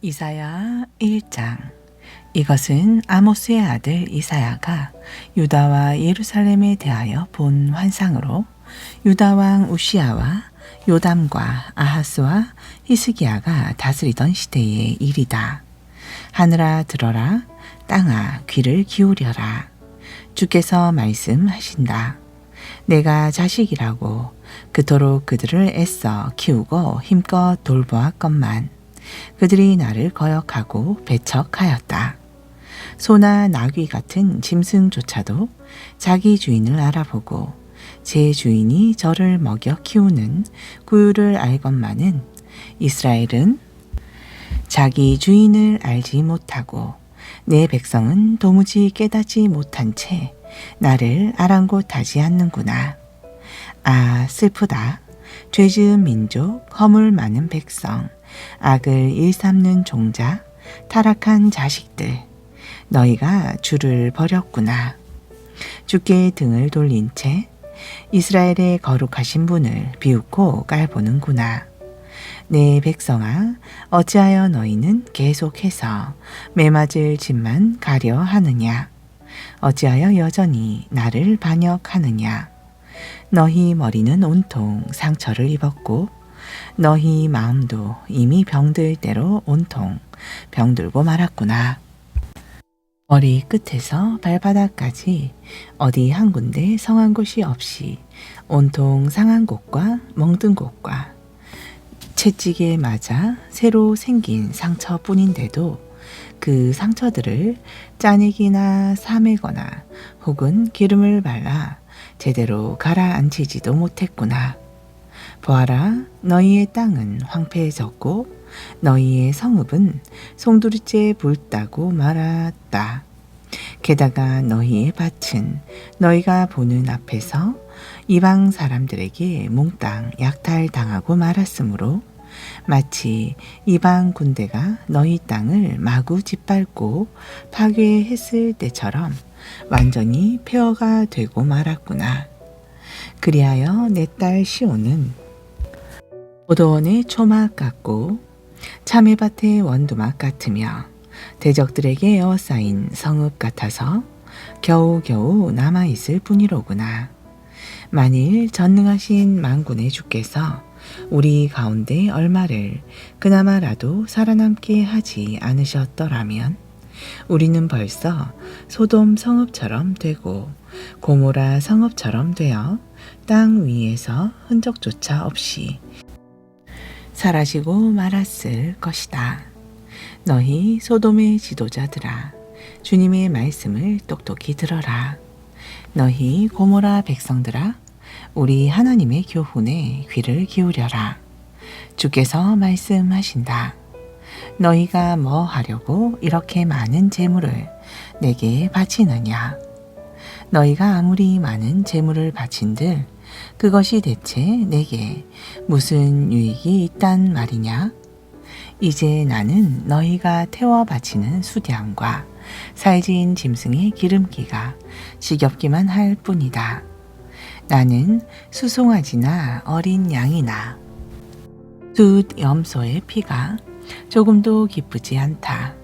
이사야 1장. 이것은 아모스의 아들 이사야가 유다와 예루살렘에 대하여 본 환상으로 유다 왕 우시야와 요담과 아하스와 히스기야가 다스리던 시대의 일이다. 하늘아 들어라, 땅아 귀를 기울여라. 주께서 말씀하신다. 내가 자식이라고 그토록 그들을 애써 키우고 힘껏 돌보았건만 그들이 나를 거역하고 배척하였다. 소나 나귀 같은 짐승조차도 자기 주인을 알아보고 제 주인이 저를 먹여 키우는 구유를 알건만은 이스라엘은 자기 주인을 알지 못하고 내 백성은 도무지 깨닫지 못한 채 나를 아랑곳하지 않는구나. 아, 슬프다. 죄 지은 민족, 허물 많은 백성, 악을 일삼는 종자, 타락한 자식들, 너희가 주를 버렸구나. 주께 등을 돌린 채 이스라엘의 거룩하신 분을 비웃고 깔보는구나. 내 백성아, 어찌하여 너희는 계속해서 매맞을 짓만 가려 하느냐? 어찌하여 여전히 나를 반역하느냐? 너희 머리는 온통 상처를 입었고 너희 마음도 이미 병들 대로 온통 병들고 말았구나. 머리 끝에서 발바닥까지 어디 한 군데 성한 곳이 없이 온통 상한 곳과 멍든 곳과 채찍에 맞아 새로 생긴 상처뿐인데도 그 상처들을 짜내기나 사매거나 혹은 기름을 발라 제대로 가라앉히지도 못했구나. 보아라, 너희의 땅은 황폐해졌고 너희의 성읍은 송두리째 불따고 말았다. 게다가 너희의 밭은 너희가 보는 앞에서 이방 사람들에게 몽땅 약탈당하고 말았으므로 마치 이방 군대가 너희 땅을 마구 짓밟고 파괴했을 때처럼 완전히 폐허가 되고 말았구나. 그리하여 내 딸 시온은 포도원의 초막 같고 참외밭의 원두막 같으며 대적들에게 에워싸인 성읍 같아서 겨우겨우 남아있을 뿐이로구나. 만일 전능하신 만군의 주께서 우리 가운데 얼마를 그나마라도 살아남게 하지 않으셨더라면 우리는 벌써 소돔 성읍처럼 되고 고모라 성읍처럼 되어 땅 위에서 흔적조차 없이 사라지고 말았을 것이다. 너희 소돔의 지도자들아, 주님의 말씀을 똑똑히 들어라. 너희 고모라 백성들아, 우리 하나님의 교훈에 귀를 기울여라. 주께서 말씀하신다. 너희가 뭐 하려고 이렇게 많은 재물을 내게 바치느냐? 너희가 아무리 많은 재물을 바친들 그것이 대체 내게 무슨 유익이 있단 말이냐? 이제 나는 너희가 태워 바치는 수량과 살진 짐승의 기름기가 지겹기만 할 뿐이다. 나는 수송아지나 어린 양이나 숫 염소의 피가 조금도 기쁘지 않다.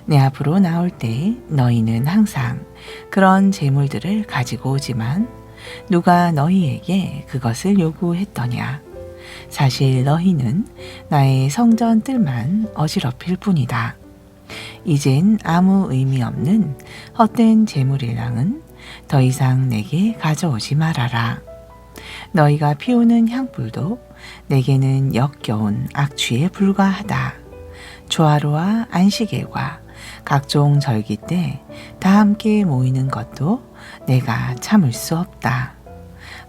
내 앞으로 나올 때 너희는 항상 그런 재물들을 가지고 오지만 누가 너희에게 그것을 요구했더냐? 사실 너희는 나의 성전 뜰만 어지럽힐 뿐이다. 이젠 아무 의미 없는 헛된 재물이랑은 더 이상 내게 가져오지 말아라. 너희가 피우는 향불도 내게는 역겨운 악취에 불과하다. 조화로와 안식일과 각종 절기 때 다 함께 모이는 것도 내가 참을 수 없다.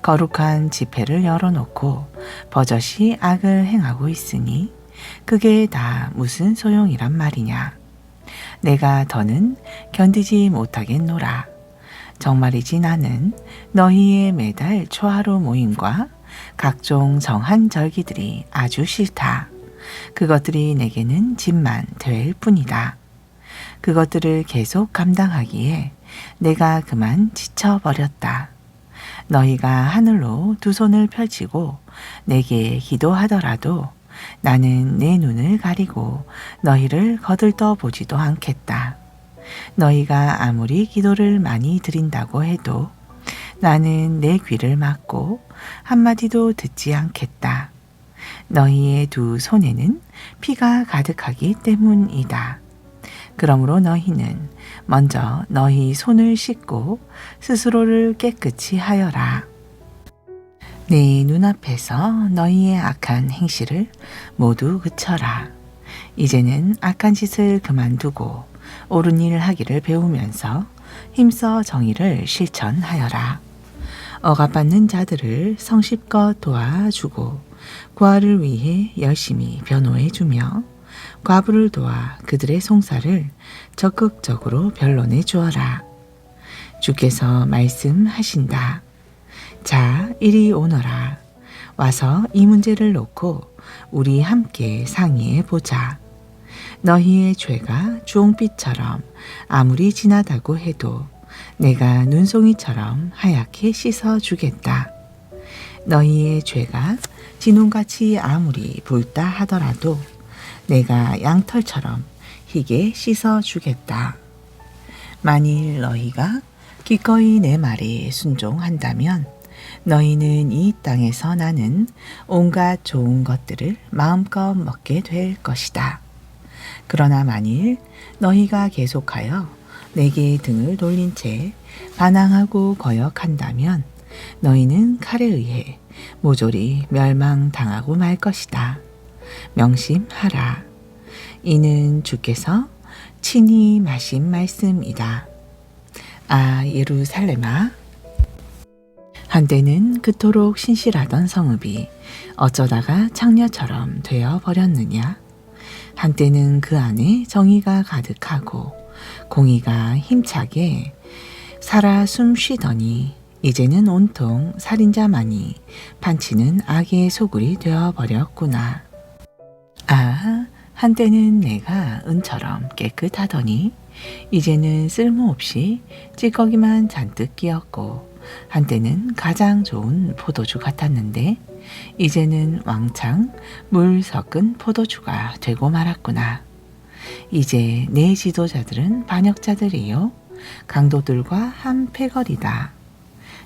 거룩한 집회를 열어놓고 버젓이 악을 행하고 있으니 그게 다 무슨 소용이란 말이냐. 내가 더는 견디지 못하겠노라. 정말이지 나는 너희의 매달 초하루 모임과 각종 정한 절기들이 아주 싫다. 그것들이 내게는 짐만 될 뿐이다. 그것들을 계속 감당하기에 내가 그만 지쳐버렸다. 너희가 하늘로 두 손을 펼치고 내게 기도하더라도 나는 내 눈을 가리고 너희를 거들떠 보지도 않겠다. 너희가 아무리 기도를 많이 드린다고 해도 나는 내 귀를 막고 한마디도 듣지 않겠다. 너희의 두 손에는 피가 가득하기 때문이다. 그러므로 너희는 먼저 너희 손을 씻고 스스로를 깨끗이 하여라. 내 눈앞에서 너희의 악한 행실을 모두 그쳐라. 이제는 악한 짓을 그만두고 옳은 일 하기를 배우면서 힘써 정의를 실천하여라. 억압받는 자들을 성실껏 도와주고 고아를 위해 열심히 변호해주며 과부를 도와 그들의 송사를 적극적으로 변론해 주어라. 주께서 말씀하신다. 자, 이리 오너라. 와서 이 문제를 놓고 우리 함께 상의해 보자. 너희의 죄가 주홍빛처럼 아무리 진하다고 해도 내가 눈송이처럼 하얗게 씻어주겠다. 너희의 죄가 진홍같이 아무리 붉다 하더라도 내가 양털처럼 희게 씻어주겠다. 만일 너희가 기꺼이 내 말에 순종한다면 너희는 이 땅에서 나는 온갖 좋은 것들을 마음껏 먹게 될 것이다. 그러나 만일 너희가 계속하여 내게 등을 돌린 채 반항하고 거역한다면 너희는 칼에 의해 모조리 멸망당하고 말 것이다. 명심하라. 이는 주께서 친히 마신 말씀이다. 아, 예루살렘아, 한때는 그토록 신실하던 성읍이 어쩌다가 창녀처럼 되어 버렸느냐? 한때는 그 안에 정의가 가득하고 공의가 힘차게 살아 숨쉬더니 이제는 온통 살인자만이 판치는 악의 소굴이 되어버렸구나. 아, 한때는 내가 은처럼 깨끗하더니 이제는 쓸모없이 찌꺼기만 잔뜩 끼었고 한때는 가장 좋은 포도주 같았는데 이제는 왕창 물 섞은 포도주가 되고 말았구나. 이제 내 지도자들은 반역자들이요 강도들과 한 패거리다.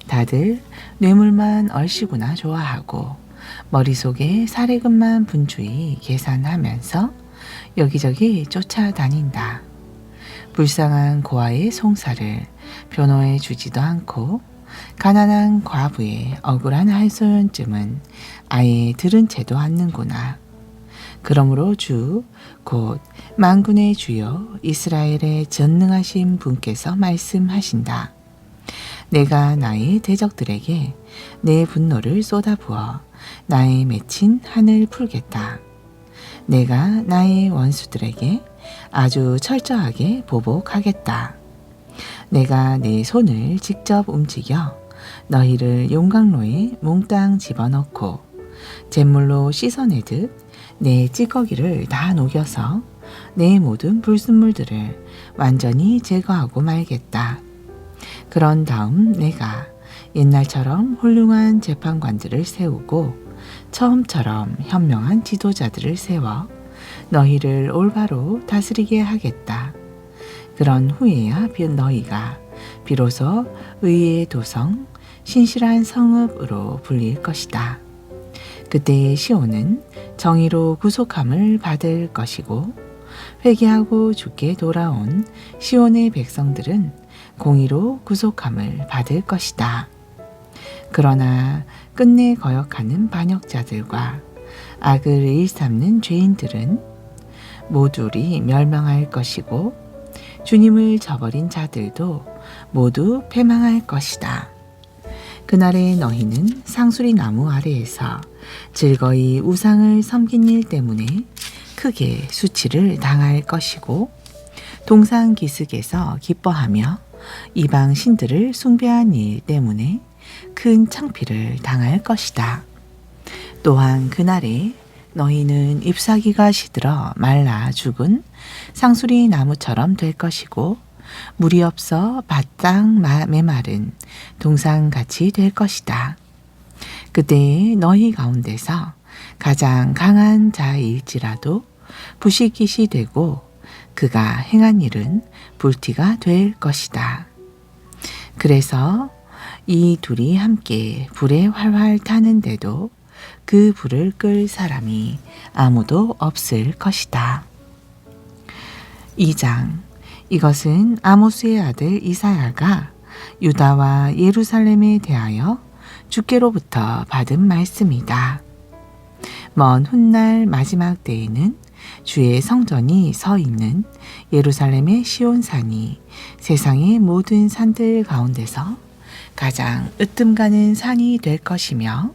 다들 뇌물만 얼씨구나 좋아하고 머릿속에 사례금만 분주히 계산하면서 여기저기 쫓아다닌다. 불쌍한 고아의 송사를 변호해 주지도 않고 가난한 과부의 억울한 할소연쯤은 아예 들은 채도 않는구나. 그러므로 주, 곧 만군의 주여 이스라엘의 전능하신 분께서 말씀하신다. 내가 나의 대적들에게 내 분노를 쏟아부어 나의 맺힌 한을 풀겠다. 내가 나의 원수들에게 아주 철저하게 보복하겠다. 내가 내 손을 직접 움직여 너희를 용광로에 몽땅 집어넣고 잿물로 씻어내듯 내 찌꺼기를 다 녹여서 내 모든 불순물들을 완전히 제거하고 말겠다. 그런 다음 내가 옛날처럼 훌륭한 재판관들을 세우고 처음처럼 현명한 지도자들을 세워 너희를 올바로 다스리게 하겠다. 그런 후에야 너희가 비로소 의의 도성, 신실한 성읍으로 불릴 것이다. 그때의 시온은 정의로 구속함을 받을 것이고 회개하고 주께 돌아온 시온의 백성들은 공의로 구속함을 받을 것이다. 그러나 끝내 거역하는 반역자들과 악을 일삼는 죄인들은 모두리 멸망할 것이고 주님을 저버린 자들도 모두 패망할 것이다. 그날에 너희는 상수리 나무 아래에서 즐거이 우상을 섬긴 일 때문에 크게 수치를 당할 것이고 동상 기슭에서 기뻐하며 이방 신들을 숭배한 일 때문에 큰 창피를 당할 것이다. 또한 그날에 너희는 잎사귀가 시들어 말라 죽은 상수리 나무처럼 될 것이고 물이 없어 바싹 메마른 동상같이 될 것이다. 그때에 너희 가운데서 가장 강한 자일지라도 부식잇이 되고 그가 행한 일은 불티가 될 것이다. 그래서 이 둘이 함께 불에 활활 타는데도 그 불을 끌 사람이 아무도 없을 것이다. 2장. 이것은 아모스의 아들 이사야가 유다와 예루살렘에 대하여 주께로부터 받은 말씀이다. 먼 훗날 마지막 때에는 주의 성전이 서 있는 예루살렘의 시온산이 세상의 모든 산들 가운데서 가장 으뜸가는 산이 될 것이며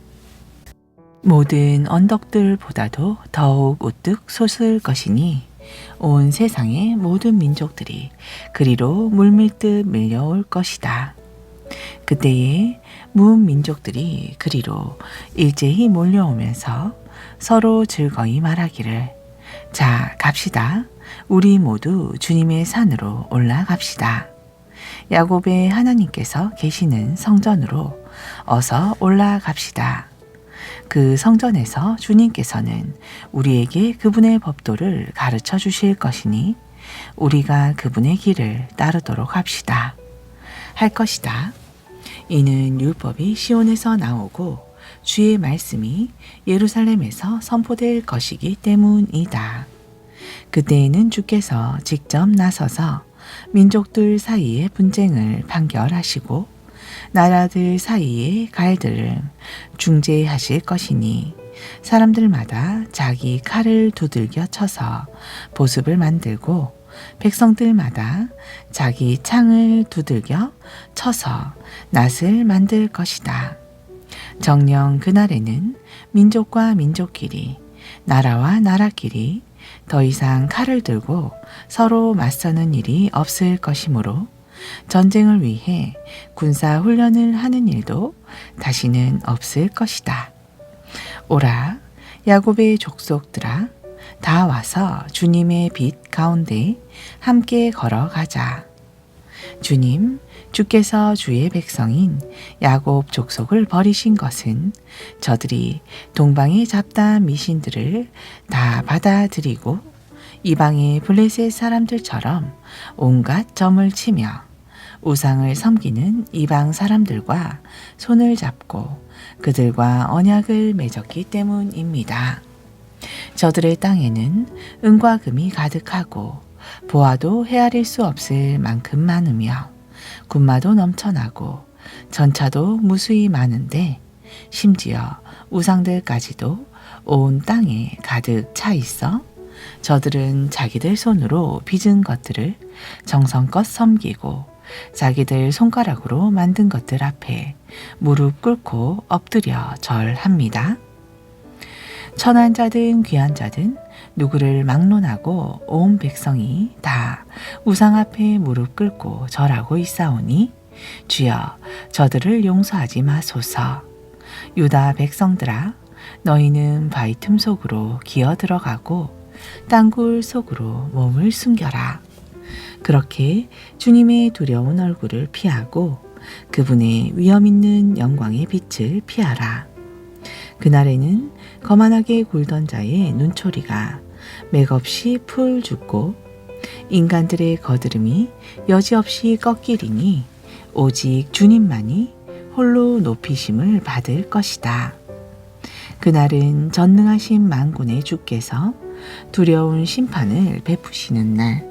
모든 언덕들보다도 더욱 우뚝 솟을 것이니 온 세상의 모든 민족들이 그리로 물밀듯 밀려올 것이다. 그때에 문 민족들이 그리로 일제히 몰려오면서 서로 즐거이 말하기를 자 갑시다. 우리 모두 주님의 산으로 올라갑시다. 야곱의 하나님께서 계시는 성전으로 어서 올라갑시다. 그 성전에서 주님께서는 우리에게 그분의 법도를 가르쳐 주실 것이니 우리가 그분의 길을 따르도록 합시다. 할 것이다. 이는 율법이 시온에서 나오고 주의 말씀이 예루살렘에서 선포될 것이기 때문이다. 그때에는 주께서 직접 나서서 민족들 사이의 분쟁을 판결하시고 나라들 사이의 갈등을 중재하실 것이니 사람들마다 자기 칼을 두들겨 쳐서 보습을 만들고 백성들마다 자기 창을 두들겨 쳐서 낫을 만들 것이다. 정녕 그날에는 민족과 민족끼리 나라와 나라끼리 더 이상 칼을 들고 서로 맞서는 일이 없을 것이므로 전쟁을 위해 군사 훈련을 하는 일도 다시는 없을 것이다. 오라 야곱의 족속들아 다 와서 주님의 빛 가운데 함께 걸어가자. 주님 주께서 주의 백성인 야곱 족속을 버리신 것은 저들이 동방의 잡다한 미신들을 다 받아들이고 이방의 블레셋 사람들처럼 온갖 점을 치며 우상을 섬기는 이방 사람들과 손을 잡고 그들과 언약을 맺었기 때문입니다. 저들의 땅에는 은과 금이 가득하고 보아도 헤아릴 수 없을 만큼 많으며 군마도 넘쳐나고 전차도 무수히 많은데 심지어 우상들까지도 온 땅에 가득 차 있어 저들은 자기들 손으로 빚은 것들을 정성껏 섬기고 자기들 손가락으로 만든 것들 앞에 무릎 꿇고 엎드려 절합니다. 천한 자든 귀한 자든 누구를 막론하고 온 백성이 다 우상 앞에 무릎 꿇고 절하고 있사오니 주여 저들을 용서하지 마소서. 유다 백성들아 너희는 바위 틈 속으로 기어 들어가고 땅굴 속으로 몸을 숨겨라. 그렇게 주님의 두려운 얼굴을 피하고 그분의 위엄 있는 영광의 빛을 피하라. 그날에는 거만하게 굴던 자의 눈초리가 맥없이 풀 죽고 인간들의 거드름이 여지없이 꺾이리니 오직 주님만이 홀로 높이심을 받을 것이다. 그날은 전능하신 만군의 주께서 두려운 심판을 베푸시는 날,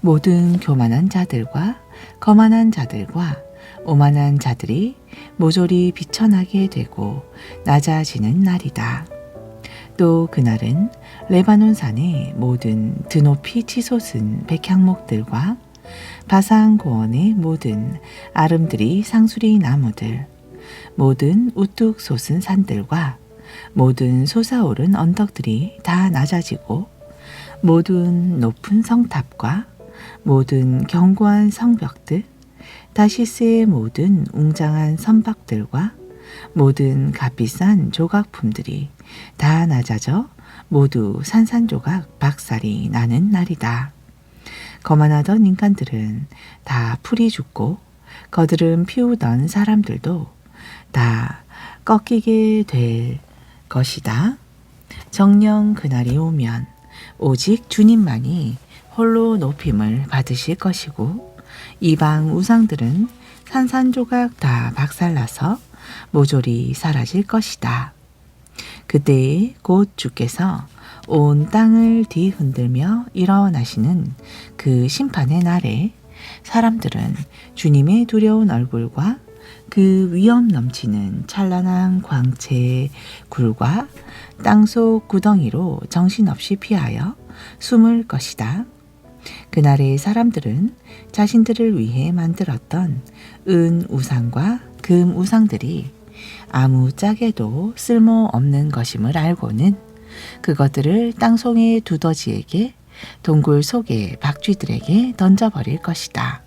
모든 교만한 자들과 거만한 자들과 오만한 자들이 모조리 비천하게 되고 낮아지는 날이다. 또 그날은 레바논 산의 모든 드높이 치솟은 백향목들과 바산 고원의 모든 아름드리 상수리 나무들, 모든 우뚝 솟은 산들과 모든 솟아오른 언덕들이 다 낮아지고 모든 높은 성탑과 모든 견고한 성벽들, 다시스의 모든 웅장한 선박들과 모든 값비싼 조각품들이 다 낮아져 모두 산산조각 박살이 나는 날이다. 거만하던 인간들은 다 풀이 죽고 거드름 피우던 사람들도 다 꺾이게 될 것이다. 정녕 그날이 오면 오직 주님만이 홀로 높임을 받으실 것이고 이방 우상들은 산산조각 다 박살나서 모조리 사라질 것이다. 그때에 곧 주께서 온 땅을 뒤흔들며 일어나시는 그 심판의 날에 사람들은 주님의 두려운 얼굴과 그 위엄 넘치는 찬란한 광채의 굴과 땅속 구덩이로 정신없이 피하여 숨을 것이다. 그날의 사람들은 자신들을 위해 만들었던 은 우상과 금 우상들이 아무짝에도 쓸모없는 것임을 알고는 그것들을 땅속의 두더지에게 동굴 속의 박쥐들에게 던져버릴 것이다.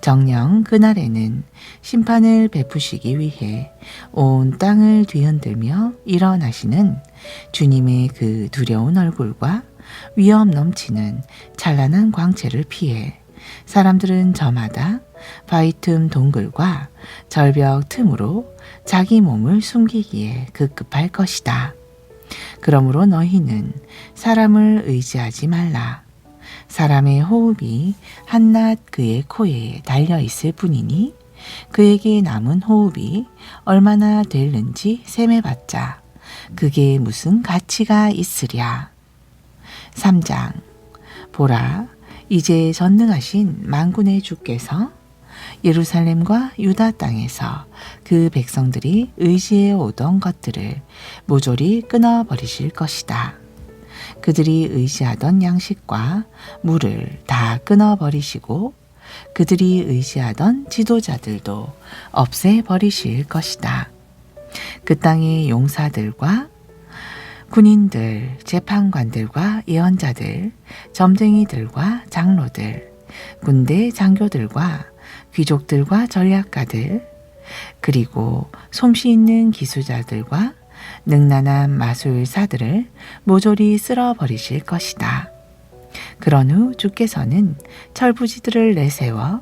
정녕 그날에는 심판을 베푸시기 위해 온 땅을 뒤흔들며 일어나시는 주님의 그 두려운 얼굴과 위엄 넘치는 찬란한 광채를 피해 사람들은 저마다 바위 틈 동굴과 절벽 틈으로 자기 몸을 숨기기에 급급할 것이다. 그러므로 너희는 사람을 의지하지 말라. 사람의 호흡이 한낱 그의 코에 달려 있을 뿐이니 그에게 남은 호흡이 얼마나 될는지 셈해봤자 그게 무슨 가치가 있으랴. 3장. 보라, 이제 전능하신 만군의 주께서 예루살렘과 유다 땅에서 그 백성들이 의지해 오던 것들을 모조리 끊어버리실 것이다. 그들이 의지하던 양식과 물을 다 끊어버리시고 그들이 의지하던 지도자들도 없애버리실 것이다. 그 땅의 용사들과 군인들, 재판관들과 예언자들, 점쟁이들과 장로들, 군대 장교들과 귀족들과 전략가들, 그리고 솜씨 있는 기수자들과 능란한 마술사들을 모조리 쓸어버리실 것이다. 그런 후 주께서는 철부지들을 내세워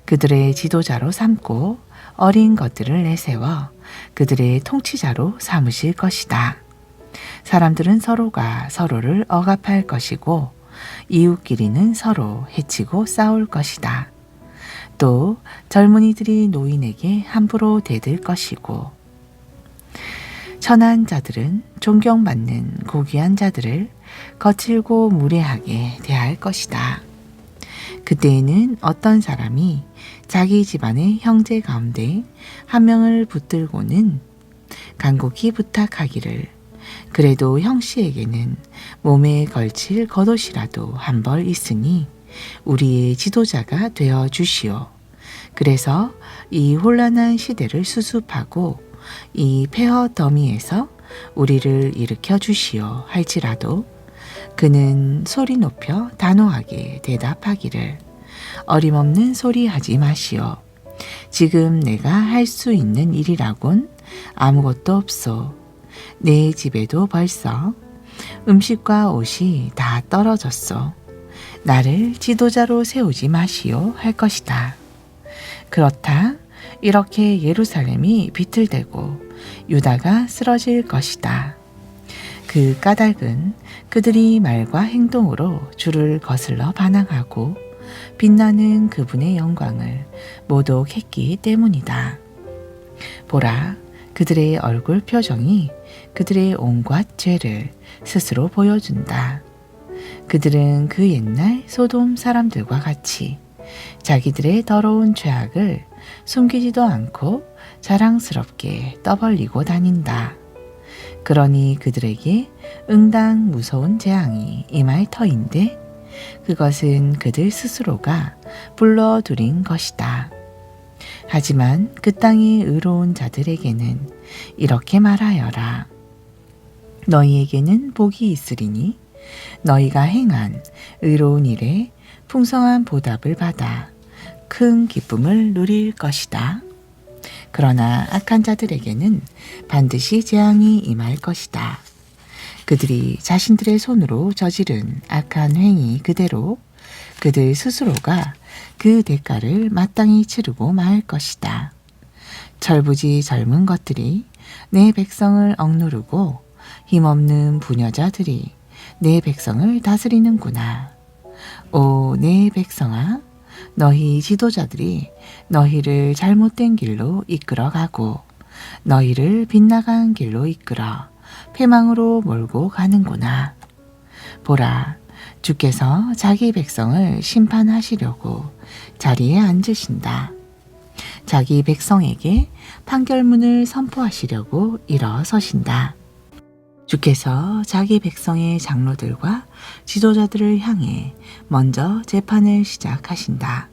그들의 지도자로 삼고 어린 것들을 내세워 그들의 통치자로 삼으실 것이다. 사람들은 서로가 서로를 억압할 것이고 이웃끼리는 서로 해치고 싸울 것이다. 또 젊은이들이 노인에게 함부로 대들 것이고 천한 자들은 존경받는 고귀한 자들을 거칠고 무례하게 대할 것이다. 그때에는 어떤 사람이 자기 집안의 형제 가운데 한 명을 붙들고는 간곡히 부탁하기를 그래도 형씨에게는 몸에 걸칠 겉옷이라도 한 벌 있으니 우리의 지도자가 되어 주시오. 그래서 이 혼란한 시대를 수습하고 이 폐허 더미에서 우리를 일으켜 주시오 할지라도 그는 소리 높여 단호하게 대답하기를 어림없는 소리 하지 마시오. 지금 내가 할 수 있는 일이라곤 아무것도 없소. 내 집에도 벌써 음식과 옷이 다 떨어졌소. 나를 지도자로 세우지 마시오 할 것이다. 그렇다. 이렇게 예루살렘이 비틀대고 유다가 쓰러질 것이다. 그 까닭은 그들이 말과 행동으로 주를 거슬러 반항하고 빛나는 그분의 영광을 모독했기 때문이다. 보라, 그들의 얼굴 표정이 그들의 온갖 죄를 스스로 보여준다. 그들은 그 옛날 소돔 사람들과 같이 자기들의 더러운 죄악을 숨기지도 않고 자랑스럽게 떠벌리고 다닌다. 그러니 그들에게 응당 무서운 재앙이 임할 터인데 그것은 그들 스스로가 불러들인 것이다. 하지만 그 땅의 의로운 자들에게는 이렇게 말하여라. 너희에게는 복이 있으리니 너희가 행한 의로운 일에 풍성한 보답을 받아 큰 기쁨을 누릴 것이다. 그러나 악한 자들에게는 반드시 재앙이 임할 것이다. 그들이 자신들의 손으로 저지른 악한 행위 그대로 그들 스스로가 그 대가를 마땅히 치르고 말 것이다. 철부지 젊은 것들이 내 백성을 억누르고 힘없는 부녀자들이 내 백성을 다스리는구나. 오, 내 백성아, 너희 지도자들이 너희를 잘못된 길로 이끌어가고 너희를 빗나간 길로 이끌어 패망으로 몰고 가는구나. 보라, 주께서 자기 백성을 심판하시려고 자리에 앉으신다. 자기 백성에게 판결문을 선포하시려고 일어서신다. 주께서 자기 백성의 장로들과 지도자들을 향해 먼저 재판을 시작하신다.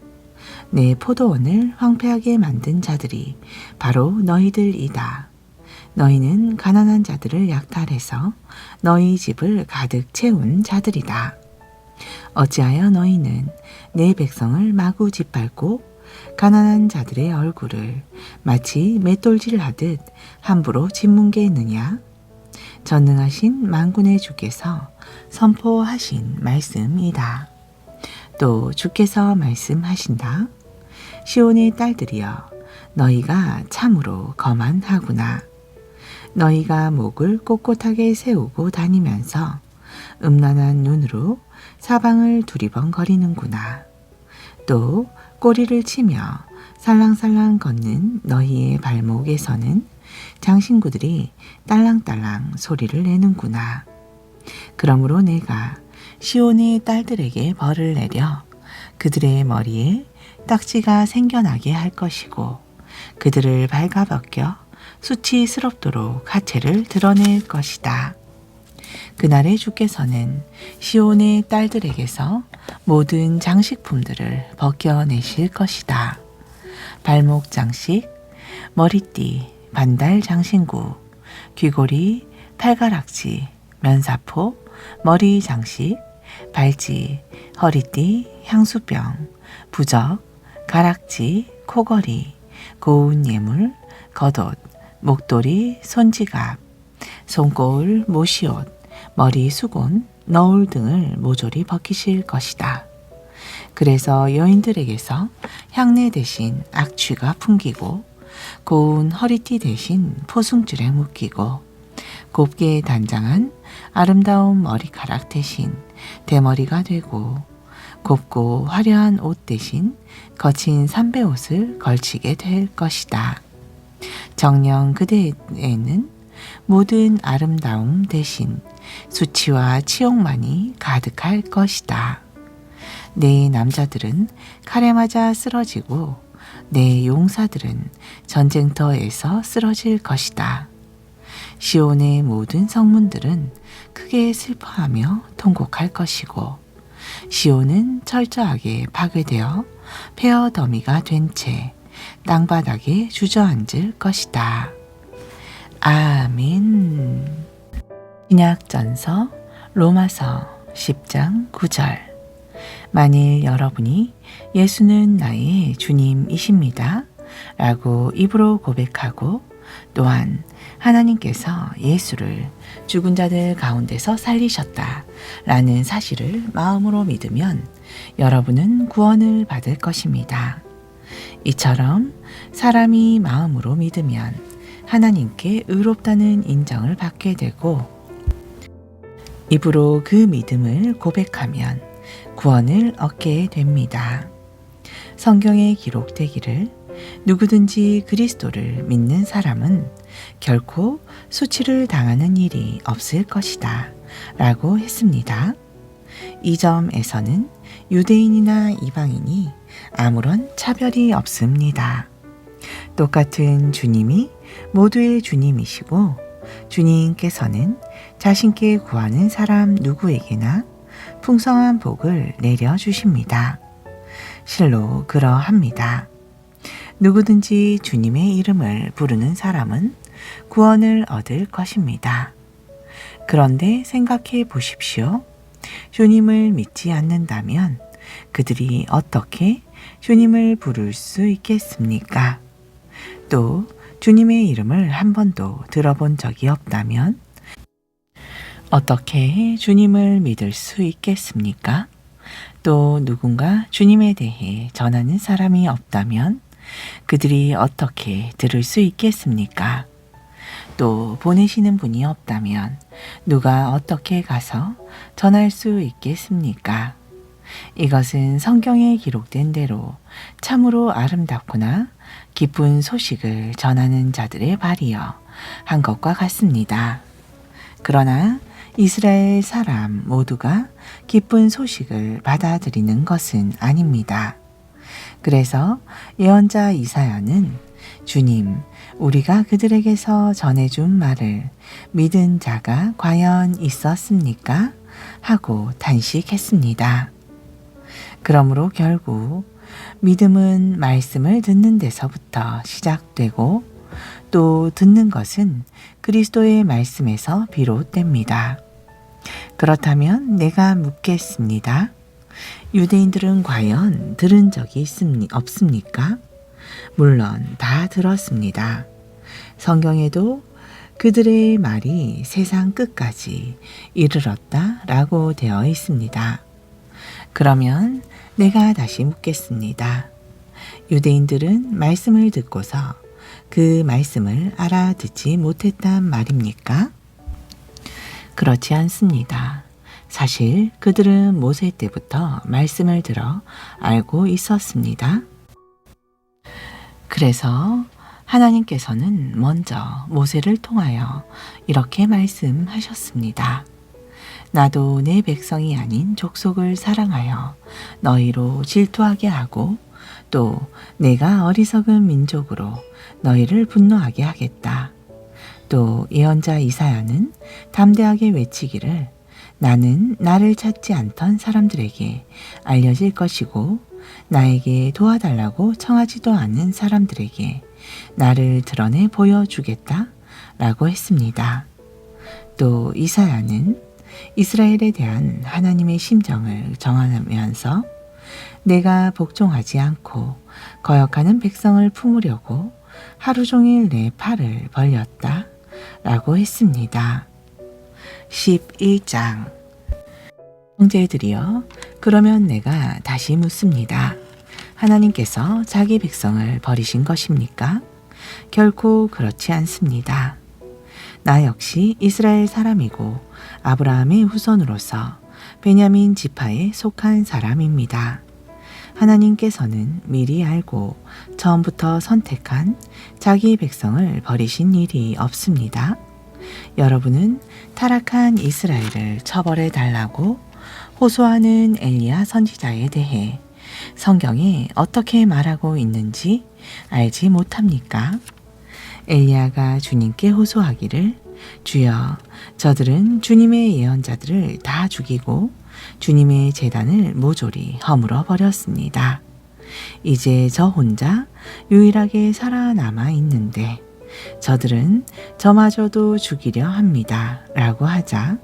내 포도원을 황폐하게 만든 자들이 바로 너희들이다. 너희는 가난한 자들을 약탈해서 너희 집을 가득 채운 자들이다. 어찌하여 너희는 내 백성을 마구 짓밟고 가난한 자들의 얼굴을 마치 맷돌질하듯 함부로 짓뭉개느냐? 전능하신 만군의 주께서 선포하신 말씀이다. 또 주께서 말씀하신다. 시온의 딸들이여, 너희가 참으로 거만하구나. 너희가 목을 꼿꼿하게 세우고 다니면서 음란한 눈으로 사방을 두리번거리는구나. 또 꼬리를 치며 살랑살랑 걷는 너희의 발목에서는 장신구들이 딸랑딸랑 소리를 내는구나. 그러므로 내가 시온의 딸들에게 벌을 내려 그들의 머리에 딱지가 생겨나게 할 것이고 그들을 발가벗겨 수치스럽도록 하체를 드러낼 것이다. 그날에 주께서는 시온의 딸들에게서 모든 장식품들을 벗겨내실 것이다. 발목 장식, 머리띠, 반달 장신구, 귀고리, 팔가락지, 면사포, 머리 장식, 발찌, 허리띠, 향수병, 부적, 가락지, 코걸이, 고운 예물, 겉옷, 목도리, 손지갑, 손거울, 모시옷, 머리 수건, 너울 등을 모조리 벗기실 것이다. 그래서 여인들에게서 향내 대신 악취가 풍기고 고운 허리띠 대신 포승줄에 묶이고 곱게 단장한 아름다운 머리카락 대신 대머리가 되고 곱고 화려한 옷 대신 거친 삼배옷을 걸치게 될 것이다. 정녕 그대에는 모든 아름다움 대신 수치와 치욕만이 가득할 것이다. 내 남자들은 칼에 맞아 쓰러지고 내 용사들은 전쟁터에서 쓰러질 것이다. 시온의 모든 성문들은 크게 슬퍼하며 통곡할 것이고 시온은 철저하게 파괴되어 폐허 더미가 된 채 땅바닥에 주저앉을 것이다. 아멘. 신약전서 로마서 10장 9절. 만일 여러분이 예수는 나의 주님이십니다 라고 입으로 고백하고 또한 하나님께서 예수를 죽은 자들 가운데서 살리셨다 라는 사실을 마음으로 믿으면 여러분은 구원을 받을 것입니다. 이처럼 사람이 마음으로 믿으면 하나님께 의롭다는 인정을 받게 되고 입으로 그 믿음을 고백하면 구원을 얻게 됩니다. 성경에 기록되기를 누구든지 그리스도를 믿는 사람은 결코 수치를 당하는 일이 없을 것이다 라고 했습니다. 이 점에서는 유대인이나 이방인이 아무런 차별이 없습니다. 똑같은 주님이 모두의 주님이시고 주님께서는 자신께 구하는 사람 누구에게나 풍성한 복을 내려주십니다. 실로 그러합니다. 누구든지 주님의 이름을 부르는 사람은 구원을 얻을 것입니다. 그런데 생각해 보십시오. 주님을 믿지 않는다면 그들이 어떻게 주님을 부를 수 있겠습니까? 또 주님의 이름을 한 번도 들어본 적이 없다면 어떻게 주님을 믿을 수 있겠습니까? 또 누군가 주님에 대해 전하는 사람이 없다면 그들이 어떻게 들을 수 있겠습니까? 또 보내시는 분이 없다면 누가 어떻게 가서 전할 수 있겠습니까? 이것은 성경에 기록된 대로 참으로 아름답구나 기쁜 소식을 전하는 자들의 발이여 한 것과 같습니다. 그러나 이스라엘 사람 모두가 기쁜 소식을 받아들이는 것은 아닙니다. 그래서 예언자 이사야는 주님, 우리가 그들에게서 전해준 말을 믿은 자가 과연 있었습니까? 하고 단식했습니다. 그러므로 결국 믿음은 말씀을 듣는 데서부터 시작되고 또 듣는 것은 그리스도의 말씀에서 비롯됩니다. 그렇다면 내가 묻겠습니다. 유대인들은 과연 들은 적이 없습니까? 물론 다 들었습니다. 성경에도 그들의 말이 세상 끝까지 이르렀다라고 되어 있습니다. 그러면 내가 다시 묻겠습니다. 유대인들은 말씀을 듣고서 그 말씀을 알아듣지 못했단 말입니까? 그렇지 않습니다. 사실 그들은 모세 때부터 말씀을 들어 알고 있었습니다. 그래서 하나님께서는 먼저 모세를 통하여 이렇게 말씀하셨습니다. 나도 내 백성이 아닌 족속을 사랑하여 너희로 질투하게 하고 또 내가 어리석은 민족으로 너희를 분노하게 하겠다. 또 예언자 이사야는 담대하게 외치기를 나는 나를 찾지 않던 사람들에게 알려질 것이고 나에게 도와달라고 청하지도 않은 사람들에게 나를 드러내 보여주겠다 라고 했습니다. 또 이사야는 이스라엘에 대한 하나님의 심정을 정하면서 내가 복종하지 않고 거역하는 백성을 품으려고 하루 종일 내 팔을 벌렸다 라고 했습니다. 11장 형제들이여 그러면 내가 다시 묻습니다. 하나님께서 자기 백성을 버리신 것입니까? 결코 그렇지 않습니다. 나 역시 이스라엘 사람이고 아브라함의 후손으로서 베냐민 지파에 속한 사람입니다. 하나님께서는 미리 알고 처음부터 선택한 자기 백성을 버리신 일이 없습니다. 여러분은 타락한 이스라엘을 처벌해 달라고 호소하는 엘리야 선지자에 대해 성경에 어떻게 말하고 있는지 알지 못합니까? 엘리야가 주님께 호소하기를 주여 저들은 주님의 예언자들을 다 죽이고 주님의 제단을 모조리 허물어 버렸습니다. 이제 저 혼자 유일하게 살아남아 있는데 저들은 저마저도 죽이려 합니다. 라고 하자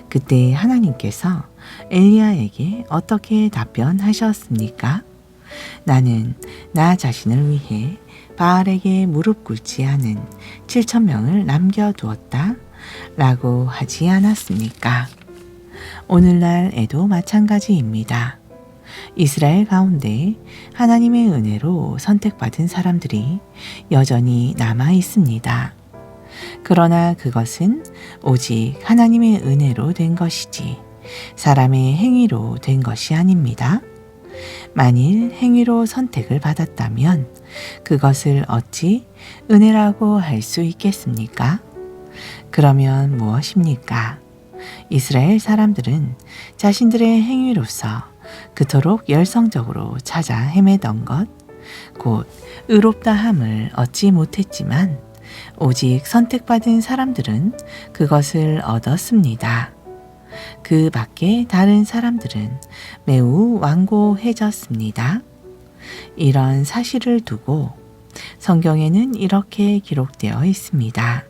그때 하나님께서 엘리야에게 어떻게 답변하셨습니까? 나는 나 자신을 위해 바알에게 무릎 꿇지 않은 7,000명을 남겨두었다 라고 하지 않았습니까? 오늘날에도 마찬가지입니다. 이스라엘 가운데 하나님의 은혜로 선택받은 사람들이 여전히 남아 있습니다. 그러나 그것은 오직 하나님의 은혜로 된 것이지 사람의 행위로 된 것이 아닙니다. 만일 행위로 선택을 받았다면 그것을 어찌 은혜라고 할 수 있겠습니까? 그러면 무엇입니까? 이스라엘 사람들은 자신들의 행위로서 그토록 열성적으로 찾아 헤매던 것, 곧 의롭다함을 얻지 못했지만 오직 선택받은 사람들은 그것을 얻었습니다. 그 밖에 다른 사람들은 매우 완고해졌습니다. 이런 사실을 두고 성경에는 이렇게 기록되어 있습니다.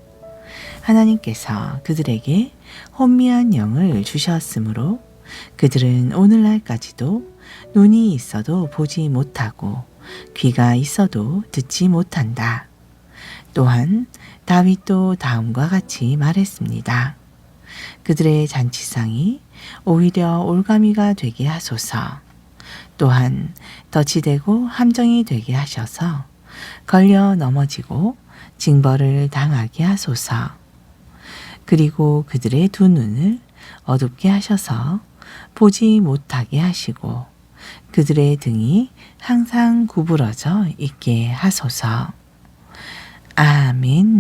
하나님께서 그들에게 혼미한 영을 주셨으므로 그들은 오늘날까지도 눈이 있어도 보지 못하고 귀가 있어도 듣지 못한다. 또한 다윗도 다음과 같이 말했습니다. 그들의 잔치상이 오히려 올가미가 되게 하소서. 또한 덫이 되고 함정이 되게 하셔서 걸려 넘어지고 징벌을 당하게 하소서. 그리고 그들의 두 눈을 어둡게 하셔서 보지 못하게 하시고 그들의 등이 항상 구부러져 있게 하소서. 아멘.